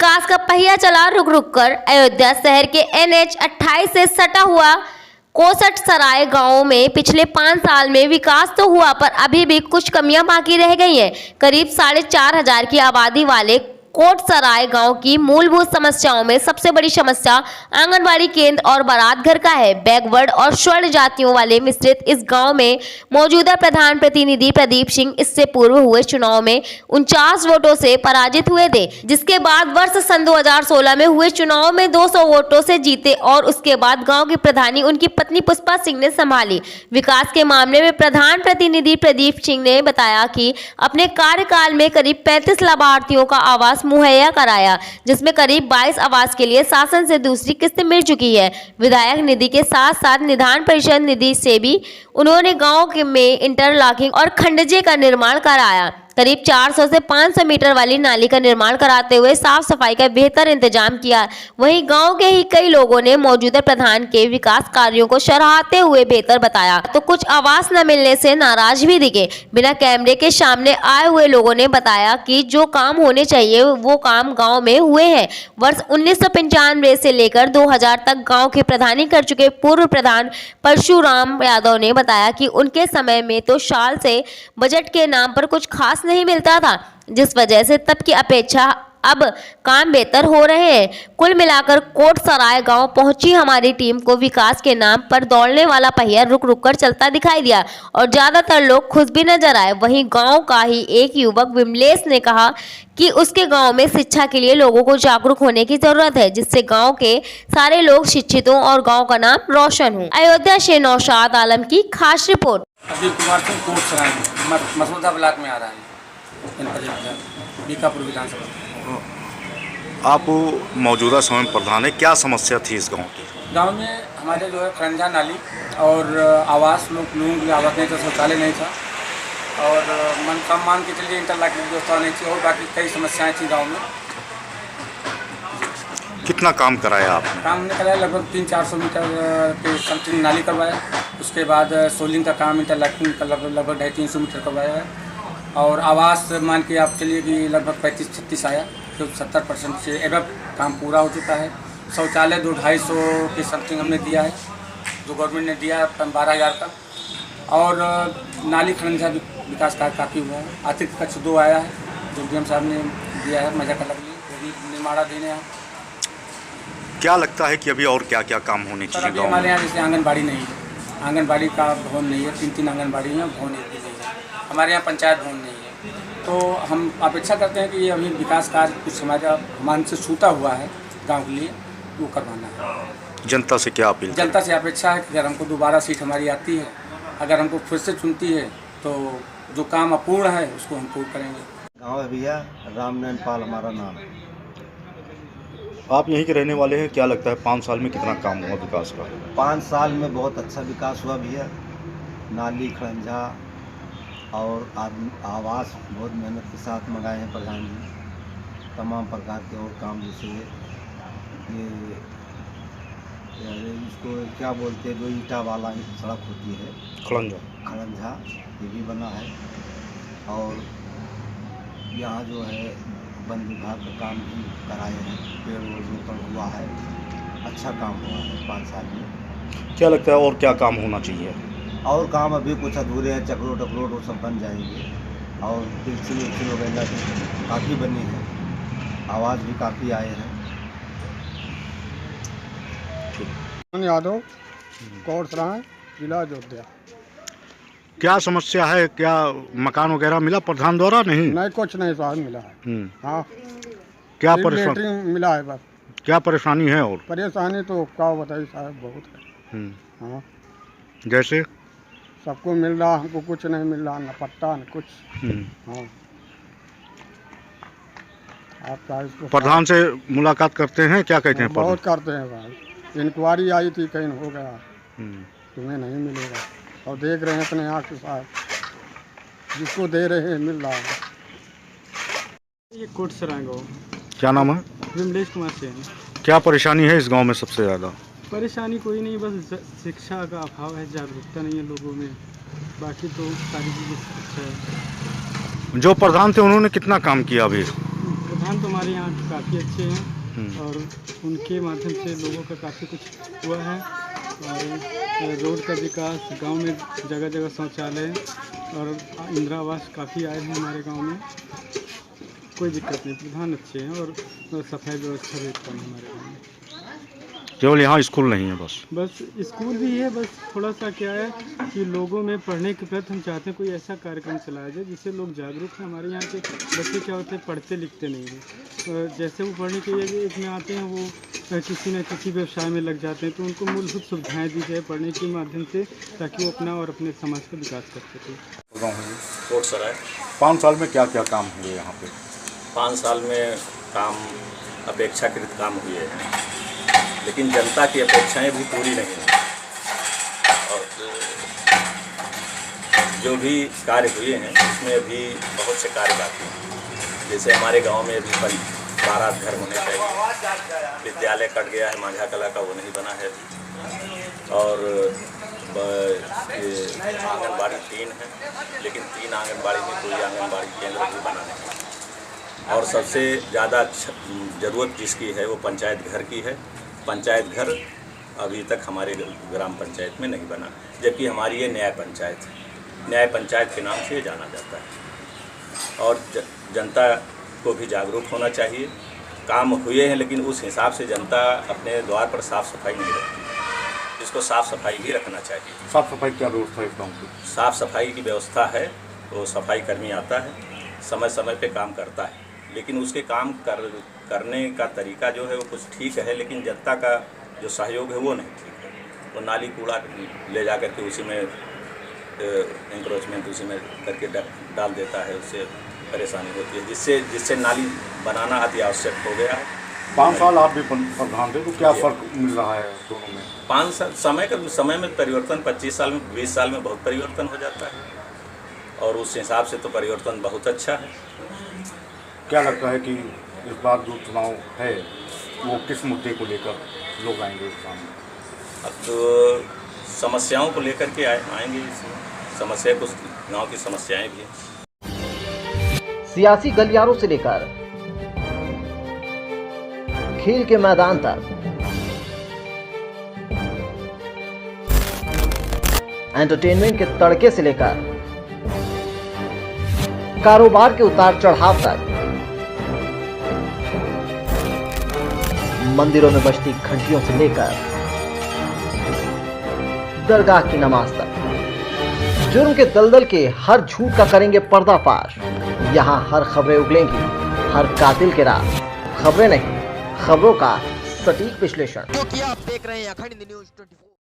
विकास का पहिया चला रुक रुक कर। अयोध्या शहर के NH 28 से सटा हुआ कोसट सराय गांव में पिछले 5 साल में विकास तो हुआ, पर अभी भी कुछ कमियां बाकी रह गई हैं। करीब 4,500 की आबादी वाले कोट सराय गांव की मूलभूत समस्याओं में सबसे बड़ी समस्या आंगनबाड़ी केंद्र और बारात घर का है। बैकवर्ड और स्वर्ण जातियों वाले मिश्रित इस गांव में मौजूदा प्रधान प्रतिनिधि प्रदीप सिंह इससे पूर्व हुए चुनाव में 49 वोटों से पराजित हुए थे, जिसके बाद वर्ष सन 2016 में हुए चुनाव में 200 वोटों से जीते और उसके बाद गाँव की प्रधानी उनकी पत्नी पुष्पा सिंह ने संभाली। विकास के मामले में प्रधान प्रतिनिधि प्रदीप सिंह ने बताया कि अपने कार्यकाल में करीब 35 लाभार्थियों का आवास मुहैया कराया, जिसमें करीब 22 आवास के लिए शासन से दूसरी किस्त मिल चुकी है। विधायक निधि के साथ साथ निधान परिषद निधि से भी उन्होंने गांव में इंटरलॉकिंग और खंडजे का निर्माण कराया। करीब 400 से 500 मीटर वाली नाली का निर्माण कराते हुए साफ सफाई का बेहतर इंतजाम किया। वहीं गांव के ही कई लोगों ने मौजूदा प्रधान के विकास कार्यों को सराहते हुए बेहतर बताया, तो कुछ आवास न मिलने से नाराज भी दिखे। बिना कैमरे के सामने आए हुए लोगों ने बताया कि जो काम होने चाहिए वो काम गाँव में हुए हैं। वर्ष 1995 से लेकर 2000 तक गाँव की प्रधानी कर चुके पूर्व प्रधान परशुराम यादव ने बताया कि उनके समय में तो साल से बजट के नाम पर कुछ खास नहीं मिलता था, जिस वजह से तब की अपेक्षा अब काम बेहतर हो रहे हैं। कुल मिलाकर कोट सराय गांव पहुंची हमारी टीम को विकास के नाम पर दौड़ने वाला पहिया रुक रुक कर चलता दिखाई दिया और ज्यादातर लोग खुश भी नजर आए। वहीं गांव का ही एक युवक विमलेश ने कहा कि उसके गांव में शिक्षा के लिए लोगों को जागरूक होने की जरूरत है, जिससे गांव के सारे लोग शिक्षित हों और गांव का नाम रोशन हो। अयोध्या से नौशाद आलम की खास रिपोर्ट। अजीत कुमार सिंह कोट सराय मसूदा ब्लॉक में आ रहा है, बीकापुर विधानसभा। आप मौजूदा समय में प्रधान है, क्या समस्या थी इस गांव की? गांव में हमारे जो है खरंजा नाली और आवास लोगों के लिए आवास नहीं था, शौचालय नहीं था और मान के चलिए इंटरलॉकिंग की व्यवस्था नहीं थी और बाकी कई समस्याएं थी गांव में। कितना काम कराया आपने? काम हमने कराया लगभग 300-400 मीटर के समथिंग नाली करवाया। उसके बाद सोलिंग का काम इंटरलॉकिंग का लगभग 250-300 मीटर करवाया है और आवास मान के आप चलिए कि लगभग 35-36 आया, तो 70% से एवं काम पूरा हो चुका है। शौचालय 200-250 के समथिंग हमने दिया है, जो गवर्नमेंट ने दिया है 12,000 का। और नाली खरंजा विकास कार्य काफ़ी हुआ है। अतिथि कक्ष 2 आया है, जो DM साहब ने दिया है मजा कर लिए, वो भी निर्माणाधीन है। क्या लगता है कि अभी और क्या क्या काम होने चाहिए गाँव में? हमारे यहाँ जैसे आंगनबाड़ी नहीं है, आंगनबाड़ी का भवन नहीं है, 3 आंगनबाड़ी हैं, भवन एक भी नहीं है। हमारे यहाँ पंचायत भवन नहीं है, तो हम अपेक्षा करते हैं कि ये अभी विकास कार्य कुछ हमारे से छूटा हुआ है गांव के लिए, वो करवाना है। जनता से क्या अपील? जनता से अपेक्षा है कि अगर हमको दोबारा सीट हमारी आती है, अगर हमको फिर से चुनती है, तो जो काम अपूर्ण है उसको हम पूर्ण करेंगे। गाँव है भैया, रामनारायण पाल हमारा नाम है। आप यहीं के रहने वाले हैं, क्या लगता है 5 साल में कितना काम हुआ विकास का? 5 साल में बहुत अच्छा विकास हुआ भैया। नाली खरंजा और आवास बहुत मेहनत के साथ मंगाए हैं प्रधान जी। तमाम प्रकार के और काम जैसे ये इसको क्या बोलते हैं, जो ईटा वाला सड़क होती है, खरंजा ये भी बना है। और यहाँ जो है वन विभाग का काम भी कराए हैं, पेड़ रोपण हुआ है, अच्छा काम हुआ है 5 साल में। क्या लगता है और क्या काम होना चाहिए? और काम अभी कुछ अधूरे हैं, चक्रोट वो सब बन जाएंगे और पेंसिल वगैरह भी काफ़ी बनी है, आवाज़ भी काफ़ी आए हैं। यादव, कोट सराय, जिला अयोध्या। क्या समस्या है? क्या मकान वगैरह मिला प्रधान द्वारा? नहीं, कुछ नहीं साहब मिला है। हाँ, क्या परेशानी मिला है बस। क्या परेशानी है? और परेशानी तो क्या बताइए साहब, बहुत है। हाँ, जैसे सबको मिल रहा, हमको कुछ नहीं मिल रहा, न पट्टा न कुछ। हाँ, आप इसको प्रधान से मुलाकात करते हैं, क्या कहते हैं? बहुत करते हैं भाई, इंक्वायरी आई थी, कहीं हो गया, तुम्हें नहीं मिलेगा। और देख रहे हैं अपने आँख के साथ, जिसको दे रहे हैं मिल रहा है। ये कोट सराय गाँव। क्या नाम है? विमलेश कुमार सिंह। क्या परेशानी है इस गांव में सबसे ज़्यादा? परेशानी कोई नहीं, बस शिक्षा का अभाव है, जागरूकता नहीं है लोगों में, बाकी तो सारी चीज़ें अच्छा है। जो प्रधान थे उन्होंने कितना काम किया अभी? प्रधान तो हमारे यहाँ के काफ़ी अच्छे हैं और उनके माध्यम से लोगों का काफ़ी कुछ हुआ है। और रोड का विकास, गांव में जगह जगह शौचालय और इंदिरा आवास काफ़ी आए हैं हमारे गांव में। कोई दिक्कत नहीं, प्रधान अच्छे हैं और सफाई व्यवस्था भी उत्तम है हमारे गाँव में। केवल यहाँ स्कूल नहीं है बस स्कूल भी है, बस थोड़ा सा क्या है कि लोगों में पढ़ने के प्रति हम चाहते हैं कोई ऐसा कार्यक्रम चलाया जाए जिससे लोग जागरूक हैं। हमारे यहाँ के बच्चे क्या होते हैं, पढ़ते लिखते नहीं हैं। जैसे वो पढ़ने के एक में आते हैं, वो किसी न किसी व्यवसाय में लग जाते हैं, तो उनको मूलभूत सुविधाएँ दी जाए पढ़ने के माध्यम से, ताकि वो अपना और अपने समाज का विकास कर सकें। कोटसराय 5 साल में क्या क्या काम हुए यहाँ पे? 5 साल में काम अपेक्षाकृत काम हुए हैं, लेकिन जनता की अपेक्षाएं भी पूरी नहीं हैं। और जो भी कार्य हुए हैं उसमें अभी बहुत से कार्य बाकी हैं। जैसे हमारे गांव में अभी 12 घर होने चाहिए, विद्यालय कट गया है मांझा कला का, वो नहीं बना है। और आंगनबाड़ी 3 है, लेकिन 3 आंगनबाड़ी में कोई आंगनबाड़ी केंद्र भी बना नहीं। और सबसे ज़्यादा ज़रूरत जिसकी है वो पंचायत घर की है। पंचायत घर अभी तक हमारे ग्राम पंचायत में नहीं बना, जबकि हमारी ये न्याय पंचायत है। न्याय पंचायत के नाम से जाना जाता है। और जनता को भी जागरूक होना चाहिए। काम हुए हैं, लेकिन उस हिसाब से जनता अपने द्वार पर साफ़ सफाई नहीं रखती। इसको साफ़ सफाई भी रखना चाहिए। साफ सफाई क्या व्यवस्था है इस गाँव की? साफ़ सफाई की व्यवस्था है, तो सफाई कर्मी आता है, समय समय पे काम करता है, लेकिन उसके काम करने का तरीका जो है वो कुछ ठीक है, लेकिन जनता का जो सहयोग है वो नहीं ठीक है। वो नाली कूड़ा ले जा कर के उसी में इंक्रोचमेंट उसी में करके डाल देता है, उससे परेशानी होती है, जिससे नाली बनाना अति आवश्यक हो गया है। 5 साल आप भी प्रधान थे, तो क्या फ़र्क मिल रहा है दोनों में? 5 साल समय में परिवर्तन, 25 साल में 20 साल में बहुत परिवर्तन हो जाता है, और उस हिसाब से तो परिवर्तन बहुत अच्छा है। क्या लगता है कि इस बार जो चुनाव है वो किस मुद्दे को लेकर लोग आएंगे सामने? अब तो समस्याओं को लेकर के आएंगे। समस्या कुछ गांव की समस्याएं भी हैं। सियासी गलियारों से लेकर खेल के मैदान तक, एंटरटेनमेंट के तड़के से लेकर कारोबार के उतार चढ़ाव तक, मंदिरों में बजती घंटियों से लेकर दरगाह की नमाज तक, जुर्म के दलदल के हर झूठ का करेंगे पर्दाफाश। यहाँ हर खबरें उगलेंगी, हर कातिल के राज। खबरें नहीं, खबरों का सटीक विश्लेषण। क्योंकि आप देख रहे हैं अखंड न्यूज़ 24।